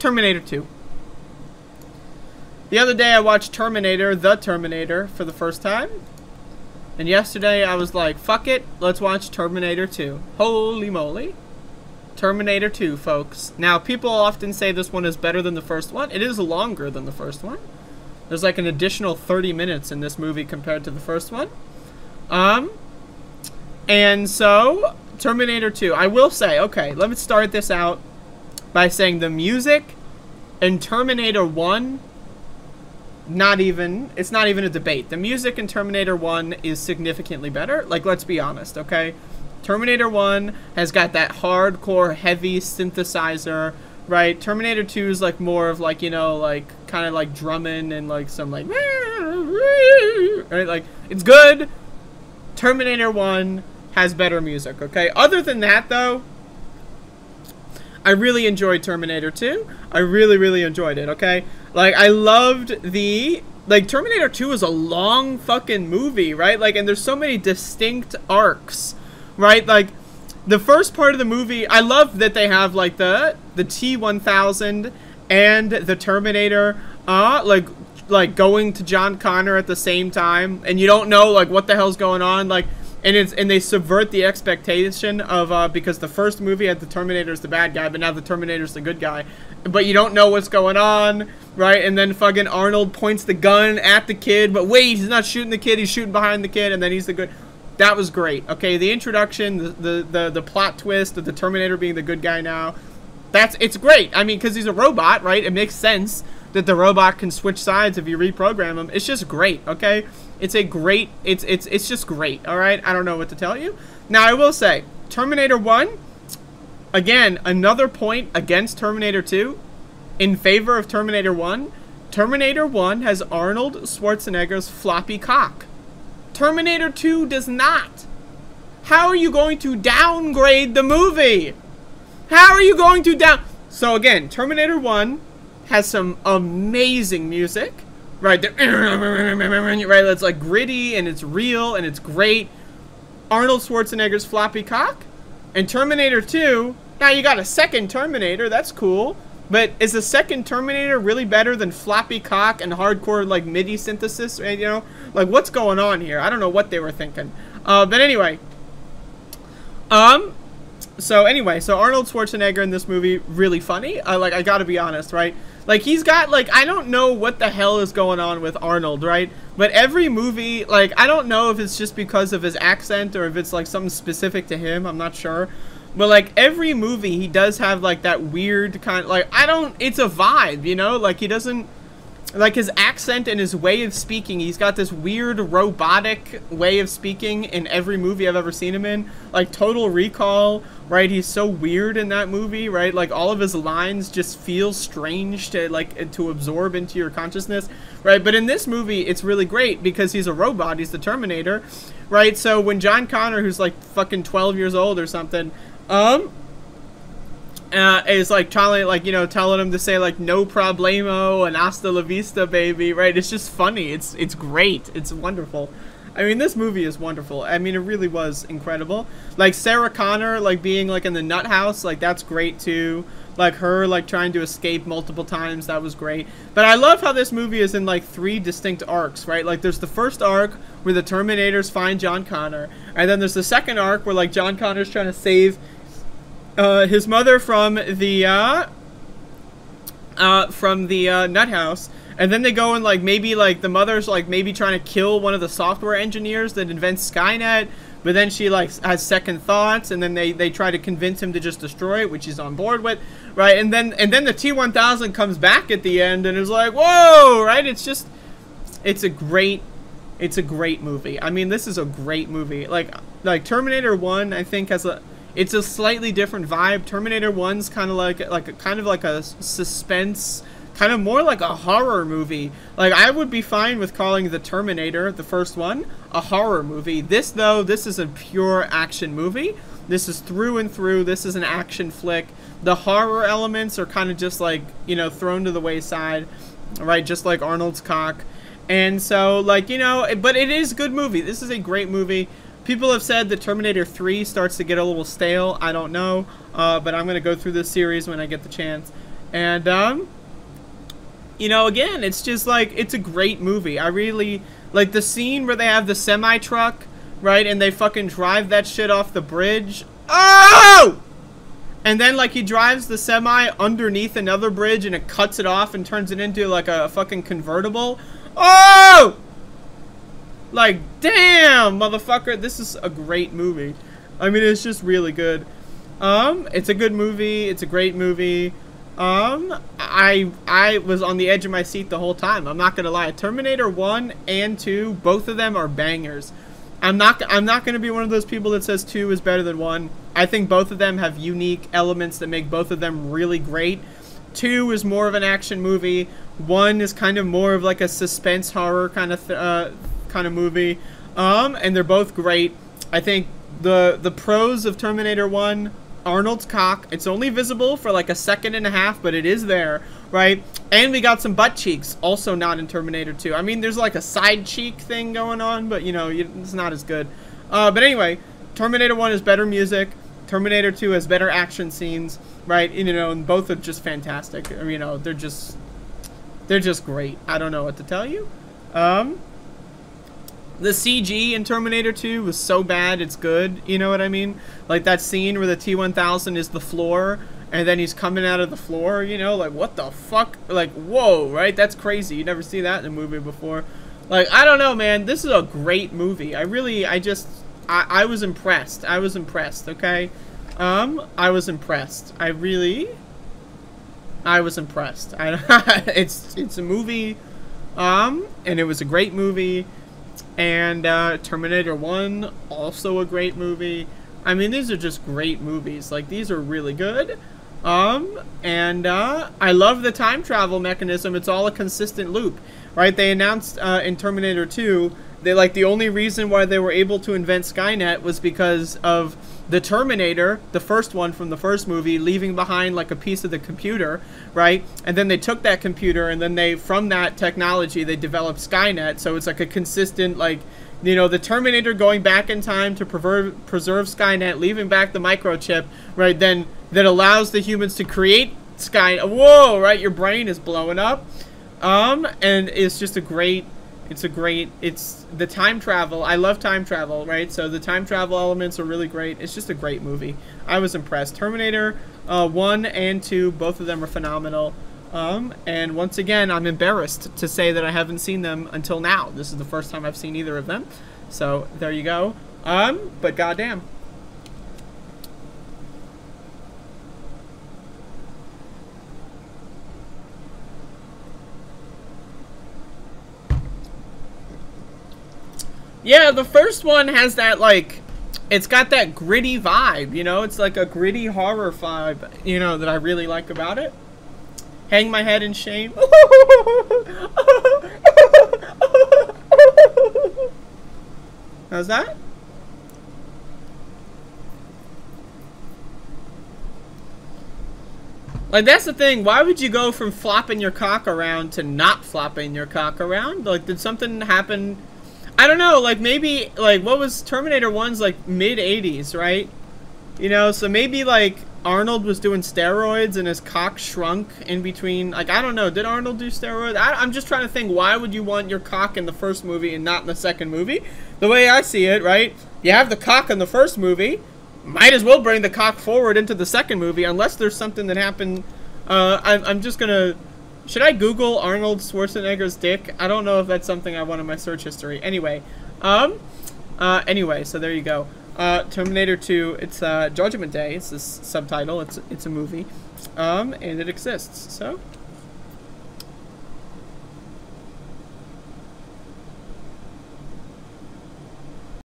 Terminator 2. The other day I watched Terminator, The Terminator, for the first time. And yesterday I was like, fuck it, let's watch Terminator 2. Holy moly. Terminator 2, folks. Now, people often say this one is better than the first one. It is longer than the first one. There's like an additional 30 minutes in this movie compared to the first one. And so, Terminator 2. I will say, okay, let me start this out by saying the music in Terminator 1, it's not even a debate. The music in Terminator 1 is significantly better. Like, let's be honest, okay? Terminator 1 has got that hardcore, heavy synthesizer, right? Terminator 2 is like more of like, you know, like kind of like drumming and like some like, right? Like, it's good. Terminator 1 has better music, okay? Other than that, though, I really enjoyed Terminator 2. I really, really enjoyed it, okay? Like, I loved the... Like, Terminator 2 is a long fucking movie, right? Like, and there's so many distinct arcs, right? Like, the first part of the movie, I love that they have, like, the T-1000 and the Terminator, like, going to John Connor at the same time, and you don't know, like, what the hell's going on, like... And they subvert the expectation of, because the first movie had the Terminator's the bad guy, but now the Terminator's the good guy. But you don't know what's going on, right? And then fucking Arnold points the gun at the kid, but wait, he's not shooting the kid, he's shooting behind the kid, and then he's the good... That was great, okay? The introduction, the plot twist of the Terminator being the good guy now, it's great. I mean, because he's a robot, right? It makes sense that the robot can switch sides if you reprogram him. It's just great, okay? It's a great, it's just great, alright? I don't know what to tell you. Now, I will say, Terminator 1, again, another point against Terminator 2, in favor of Terminator 1. Terminator 1 has Arnold Schwarzenegger's floppy cock. Terminator 2 does not. How are you going to downgrade the movie? How are you going to So again, Terminator 1 has some amazing music, right? Right, it's like gritty and it's real and it's great. Arnold Schwarzenegger's floppy cock. And Terminator 2, now you got a second Terminator, that's cool. But is the second Terminator really better than floppy cock and hardcore like MIDI synthesis? You know, like what's going on here? I don't know what they were thinking. But anyway, so Arnold Schwarzenegger in this movie, really funny. Like, I gotta be honest, right? Like, he's got, like, I don't know what the hell is going on with Arnold, right? But every movie, like, I don't know if it's just because of his accent or if it's, like, something specific to him. I'm not sure. But, like, every movie, he does have, like, that weird kind of, like, it's a vibe, you know? Like, he doesn't, like, his accent and his way of speaking, he's got this weird robotic way of speaking in every movie I've ever seen him in. Like, Total Recall, right? He's so weird in that movie, right? Like, all of his lines just feel strange to, like, to absorb into your consciousness, right? But in this movie, it's really great because he's a robot. He's the Terminator, right? So when John Connor, who's, like, fucking 12 years old or something, is like trying, like, you know, telling him to say like no problemo and hasta la vista baby, right? It's just funny. It's great. It's wonderful. I mean, this movie is wonderful. I mean, it really was incredible. Like Sarah Connor, like being like in the nut house, like that's great too. Like her like trying to escape multiple times, that was great. But I love how this movie is in like 3 distinct arcs, right? Like there's the first arc where the Terminators find John Connor, and then there's the second arc where like John Connor's trying to save his mother from the nut house, and then they go and like maybe like the mother's like maybe trying to kill one of the software engineers that invents Skynet, but then she like has second thoughts, and then they try to convince him to just destroy it, which he's on board with, right? And then the T-1000 comes back at the end and is like, whoa, right? It's a great movie. I mean, this is a great movie. Like Terminator 1, I think it's a slightly different vibe. Terminator 1's kind of like a suspense, kind of more like a horror movie. Like, I would be fine with calling the Terminator, the first one, a horror movie. This, though, this is a pure action movie. This is through and through. This is an action flick. The horror elements are kind of just like, you know, thrown to the wayside, right? Just like Arnold's cock. And so, like, you know, but it is a good movie. This is a great movie. People have said that Terminator 3 starts to get a little stale. I don't know, but I'm going to go through this series when I get the chance. And, you know, again, it's just, like, it's a great movie. I really, like, the scene where they have the semi-truck, right, and they fucking drive that shit off the bridge. Oh! And then, like, he drives the semi underneath another bridge and it cuts it off and turns it into, like, a fucking convertible. Oh! Like, damn, motherfucker, this is a great movie. I mean, it's just really good. It's a good movie. It's a great movie. I was on the edge of my seat the whole time. I'm not gonna lie. Terminator 1 and 2, both of them are bangers. I'm not gonna be one of those people that says 2 is better than 1. I think both of them have unique elements that make both of them really great. 2 is more of an action movie. 1 is kind of more of like a suspense horror kind of movie. And they're both great. I think the pros of Terminator 1, Arnold's cock. It's only visible for like a second and a half, but it is there, right? And we got some butt cheeks, also not in Terminator 2. I mean, there's like a side cheek thing going on, but you know, it's not as good. But anyway, Terminator 1 has better music. Terminator 2 has better action scenes, right? You know, and both are just fantastic. You know, they're just great. I don't know what to tell you. The CG in Terminator 2 was so bad, it's good. You know what I mean? Like that scene where the T-1000 is the floor, and then he's coming out of the floor, you know? Like, what the fuck? Like, whoa, right? That's crazy. You never see that in a movie before. Like, I don't know, man. This is a great movie. I was impressed. I was impressed, okay? I was impressed. I was impressed. It's a movie, and it was a great movie. And Terminator 1, also a great movie. I mean, these are just great movies. Like, these are really good. And I love the time travel mechanism. It's all a consistent loop, right? They announced in Terminator 2, the only reason why they were able to invent Skynet was because of the Terminator, the first one from the first movie, leaving behind like a piece of the computer, right? And then they took that computer and then from that technology, they developed Skynet. So it's like a consistent, like, you know, the Terminator going back in time to preserve Skynet, leaving back the microchip, right? Then that allows the humans to create Skynet. Whoa, right? Your brain is blowing up. And it's just it's the time travel. I love time travel, right? So the time travel elements are really great. It's just a great movie. I was impressed. Terminator 1 and 2, both of them are phenomenal. And once again, I'm embarrassed to say that I haven't seen them until now. This is the first time I've seen either of them. So there you go. But goddamn. Yeah, the first one has that, like, it's got that gritty vibe, you know? It's like a gritty horror vibe, you know, that I really like about it. Hang my head in shame. How's that? Like, that's the thing. Why would you go from flopping your cock around to not flopping your cock around? Like, did something happen? I don't know, like, maybe, like, what was Terminator 1's, like, mid-80s, right? You know, so maybe, like, Arnold was doing steroids and his cock shrunk in between. Like, I don't know, did Arnold do steroids? I'm just trying to think, why would you want your cock in the first movie and not in the second movie? The way I see it, right? You have the cock in the first movie, might as well bring the cock forward into the second movie, unless there's something that happened. I'm just gonna... Should I Google Arnold Schwarzenegger's dick? I don't know if that's something I want in my search history. Anyway, anyway, so there you go. Terminator 2, it's Judgment Day. It's this subtitle. It's a movie, and it exists. So